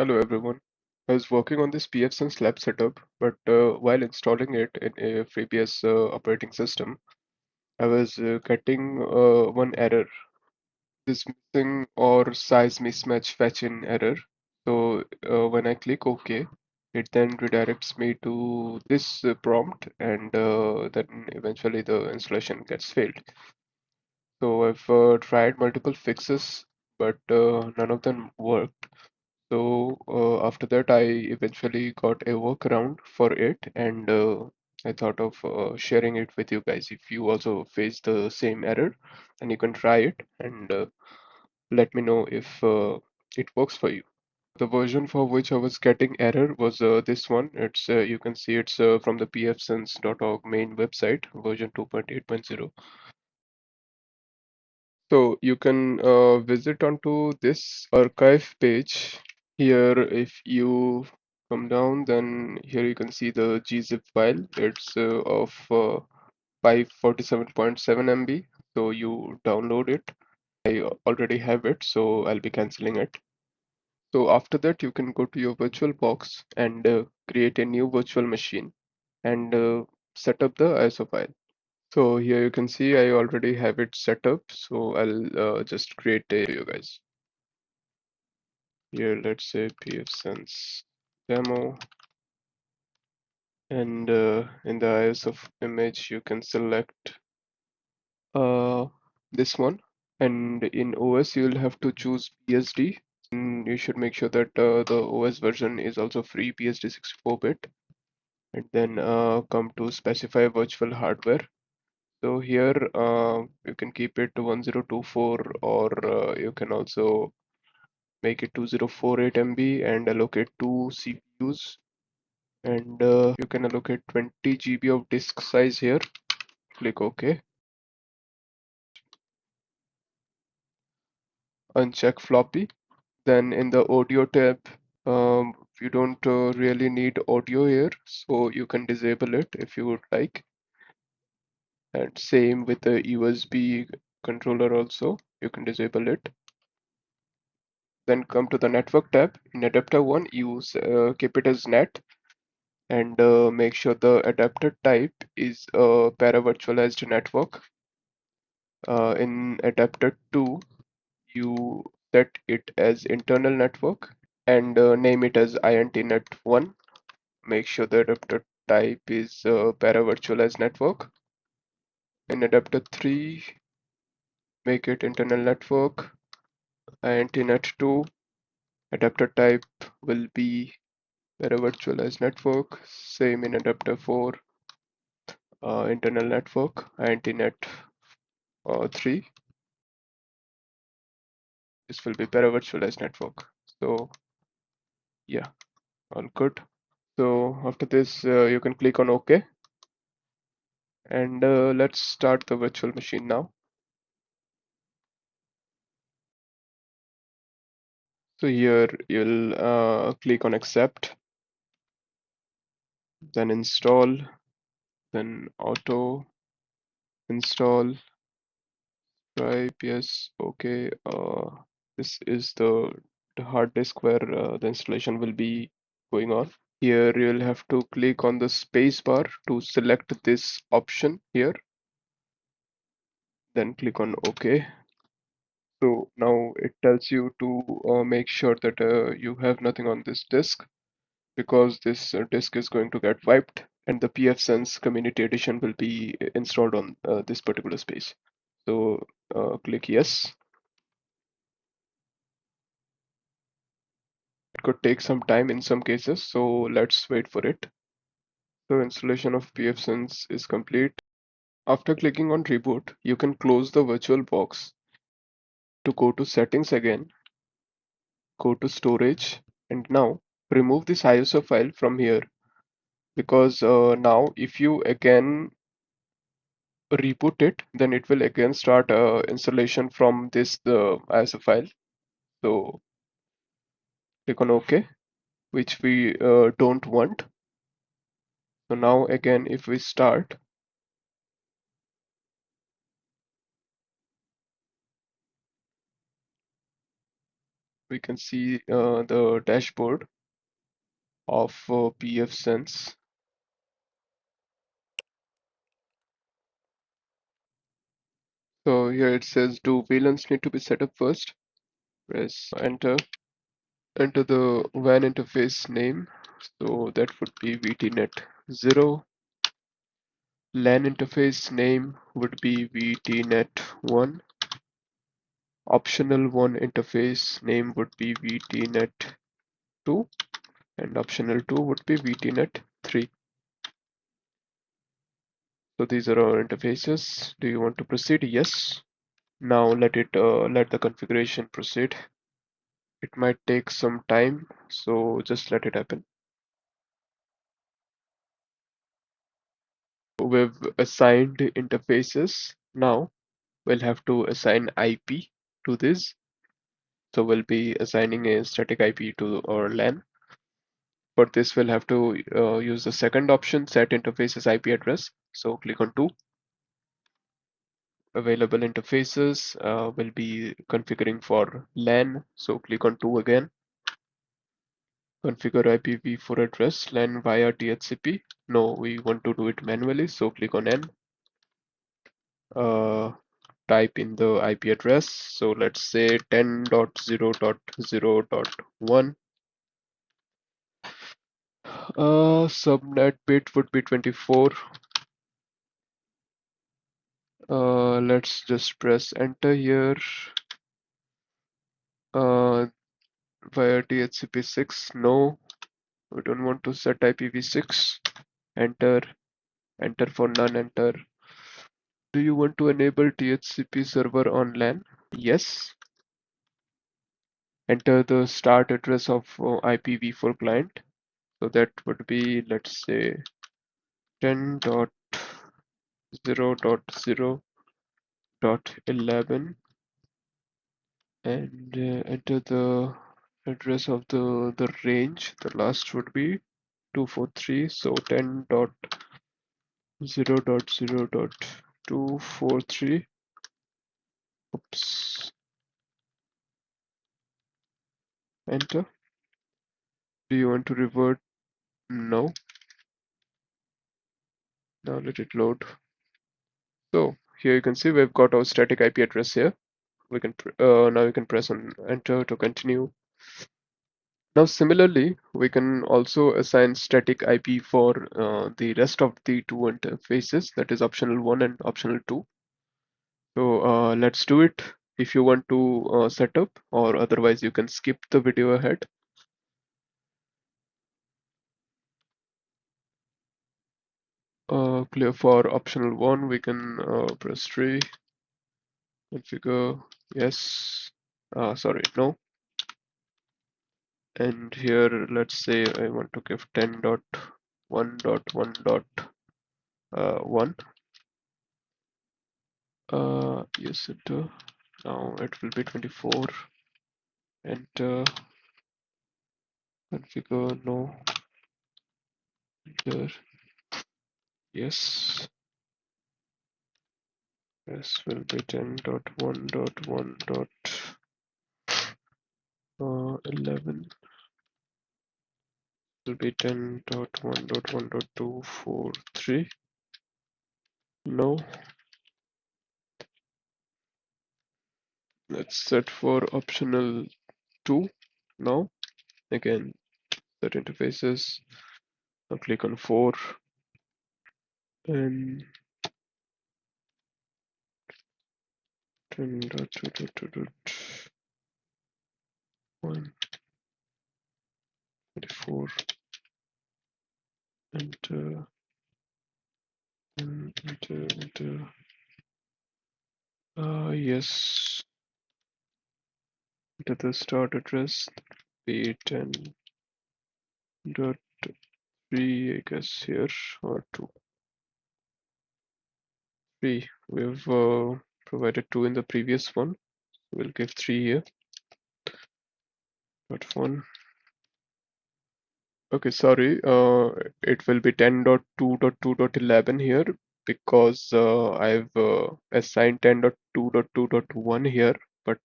Hello everyone. I was working on this pfSense lab setup, but while installing it in a previous operating system, I was getting one error, this missing or size mismatch fetch-in error. So when I click OK, it then redirects me to this prompt, and then eventually the installation gets failed. So I've tried multiple fixes, but none of them worked. So after that, I eventually got a workaround for it, and I thought of sharing it with you guys. If you also face the same error, then you can try it and let me know if it works for you. The version for which I was getting error was this one. It's you can see it's from the pfSense.org main website, version 2.8.0. So you can visit onto this archive page. Here, if you come down, then here you can see the gzip file. It's of 547.7 MB. So you download it. I already have it, so I'll be canceling it. So after that, you can go to your VirtualBox and create a new virtual machine and set up the ISO file. So here you can see I already have it set up. So I'll just create a for you guys. Here, let's say pfSense demo. And in the ISO image, you can select uh, this one. And in OS, you'll have to choose BSD. And you should make sure that the OS version is also free BSD 64-bit. And then come to specify virtual hardware. So here you can keep it to 1024, or you can also make it 2048 MB and allocate two CPUs. And you can allocate 20 GB of disk size here. Click OK. Uncheck floppy. Then in the audio tab, you don't really need audio here, so you can disable it if you would like. And same with the USB controller also, you can disable it. Then come to the network tab. In adapter 1, use keep it as net, and make sure the adapter type is a para-virtualized network. In adapter 2, you set it as internal network and name it as intnet1. Make sure the adapter type is para-virtualized network. In adapter 3, make it internal network, intnet2. Adapter type will be para-virtualized network. Same in adapter 4, internal network, intnet 3. This will be para-virtualized network. So yeah, all good. So after this, you can click on OK, and let's start the virtual machine now. So here you'll click on accept, then install, then auto install, type yes, okay. This is the hard disk where the installation will be going on. Here you'll have to click on the space bar to select this option here, then click on OK. So now it tells you to make sure that you have nothing on this disk, because this disk is going to get wiped and the pfSense Community Edition will be installed on this particular space. So click yes. It could take some time in some cases, so let's wait for it. So installation of pfSense is complete. After clicking on reboot, you can close the VirtualBox. To go to settings again, go to storage, and now remove this ISO file from here, because now if you again reboot it, then it will again start installation from this ISO file. So click on OK, which we don't want. So now again, if we start, we can see the dashboard of pfSense. So here it says, do VLANs need to be set up first? Press enter. Enter the WAN interface name. So that would be VTnet0. LAN interface name would be VTnet1. Optional one interface name would be VTnet2, and optional 2 would be VTnet3. So these are our interfaces. Do you want to proceed? Yes. Now let the configuration proceed. It might take some time, so just let it happen. We've assigned interfaces. Now we'll have to assign IP to this. So we'll be assigning a static IP to our LAN. For this, we'll have to use the second option, set interfaces IP address. So click on 2. Available interfaces will be configuring for LAN. So click on 2 again. Configure IPv4 address LAN via DHCP. No, we want to do it manually. So click on N. Type in the IP address. So let's say 10.0.0.1. Subnet bit would be 24. Let's just press enter here. Via DHCP6. No, we don't want to set IPv6. Enter. Enter for none. Enter. Do you want to enable DHCP server on LAN? Yes. Enter the start address of IPv4 client. So that would be, let's say, 10.0.0.11, and enter the address of the range. The last would be 243. So 10.0.0.243. Oops. Enter. Do you want to revert? No. Now let it load. So here you can see we've got our static IP address here. We can now we can press on enter to continue. Now similarly, we can also assign static IP for the rest of the two interfaces, that is optional 1 and optional 2. So let's do it if you want to set up, or otherwise you can skip the video ahead. Clear for optional 1, we can press 3, configure, yes, sorry, no. And here, let's say I want to give 10.1.1.1. Yes, enter. Now it will be 24. Enter. Configure, no. Enter. Yes. This will be 10.1.1.11. Will be 10.1.1.243. No. Let's set for optional 2 now. Again, set interfaces. Now click on 4 and 10.2.1.24. Enter. Enter. Yes. Enter the start address. Be 10.3, I guess here, or 2. 3. We've provided 2 in the previous one. We'll give 3 here. Dot 1. Okay, sorry. It will be 10.2.2.11 here because I've assigned 10.2.2.1 here, but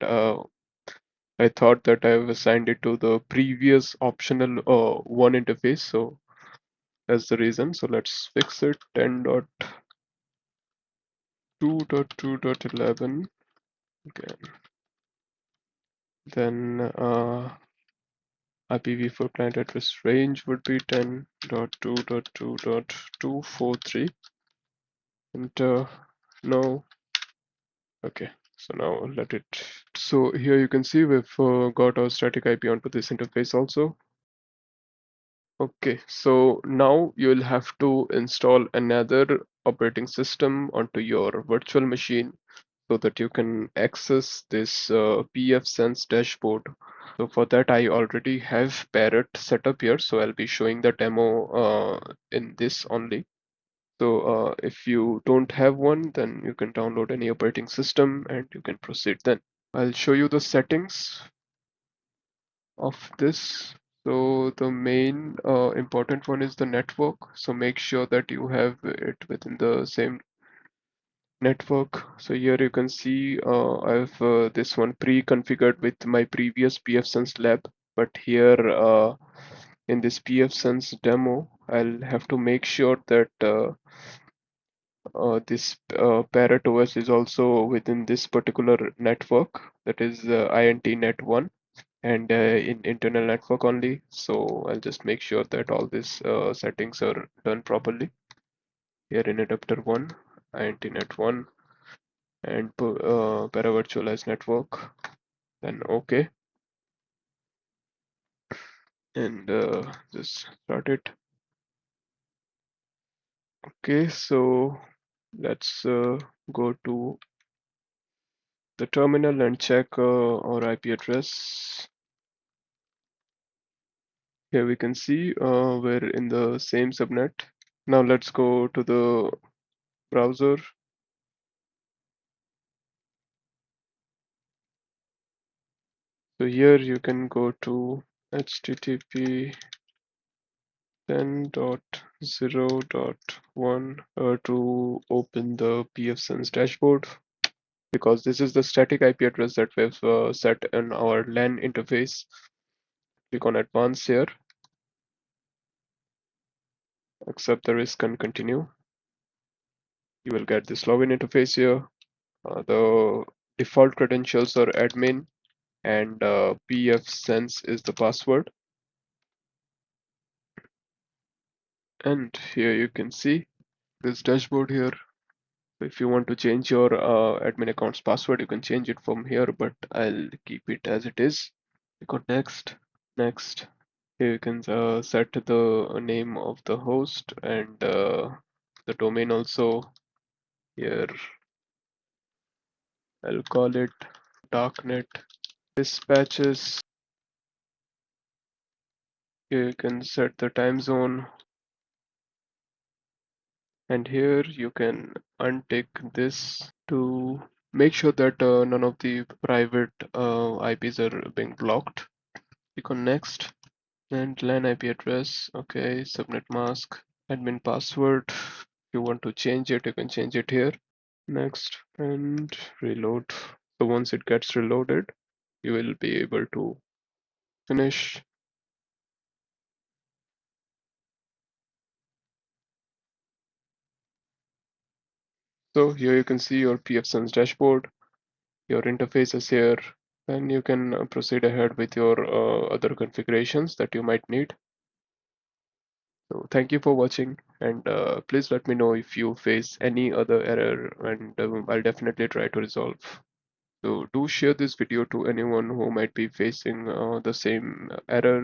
I thought that I've assigned it to the previous optional one interface, so that's the reason. So let's fix it. 10.2.2.11 again. Then IPv4 client address range would be 10.2.2.243. Enter. No. Okay. So now let it. So here you can see we've got our static IP onto this interface also. Okay, so now you'll have to install another operating system onto your virtual machine so that you can access this pfSense dashboard. So for that, I already have Parrot set up here, so I'll be showing the demo in this only. So if you don't have one, then you can download any operating system and you can proceed then. I'll show you the settings of this. So the main important one is the network. So make sure that you have it within the same network. So here you can see I have this one pre-configured with my previous pfSense lab, but here in this pfSense demo, I'll have to make sure that this Parrot OS is also within this particular network, that is INT-net1 and in internal network only. So I'll just make sure that all these settings are done properly. Here in adapter 1, INT-net1 and para-virtualized network, then OK, and just start it. Okay, so let's go to the terminal and check our IP address. Here we can see we're in the same subnet. Now let's go to the browser. So here you can go to http 10.0.1 to open the pfSense dashboard, because this is the static IP address that we've set in our LAN interface. Click on advanced here, accept the risk and continue. You will get this login interface here. The default credentials are admin and pfSense is the password. And here you can see this dashboard here. If you want to change your admin account's password, you can change it from here, but I'll keep it as it is. Click on next, next. Here you can set the name of the host and the domain also. Here I'll call it darknet dispatches. Here you can set the time zone, and here you can untick this to make sure that none of the private IPs are being blocked. Click on next, and LAN IP address, okay, subnet mask, admin password. If you want to change it, you can change it here. Next, and reload. So once it gets reloaded, you will be able to finish. So here you can see your pfSense dashboard, your interface is here, and you can proceed ahead with your other configurations that you might need. So thank you for watching, and please let me know if you face any other error, and I'll definitely try to resolve. So do share this video to anyone who might be facing the same error.